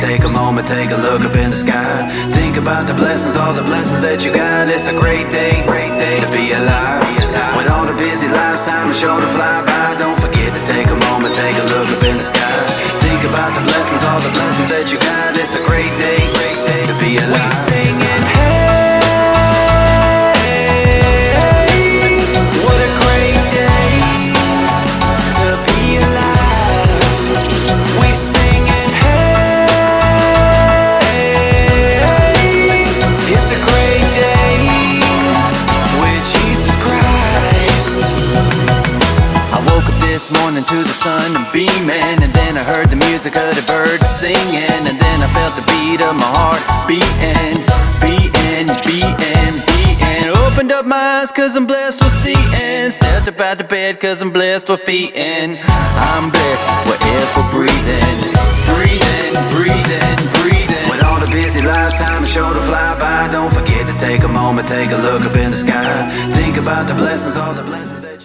take a moment, take a look up in the sky. Think about the blessings, all the blessings that you got. It's a great day to be alive. With all the busy lives, time is sure to fly by. Don't forget to take a moment, take a look up in the sky. Think about the blessings, all the blessings that you got. It's a great day to be alive. We singing, hey, what a great day to be alive. We singing, hey, it's a great day with Jesus Christ. I woke up this morning to the sun and beaming, and then I heard the music of the birds singing, and then I felt the beat of my heart beating. Opened up my eyes cause I'm blessed with seeing. Stepped up out the bed cause I'm blessed with feeding. I'm blessed with air for breathing. Breathing. With all the busy lives, time is sure to fly by. Don't forget to take a moment, take a look up in the sky. Think about the blessings, all the blessings that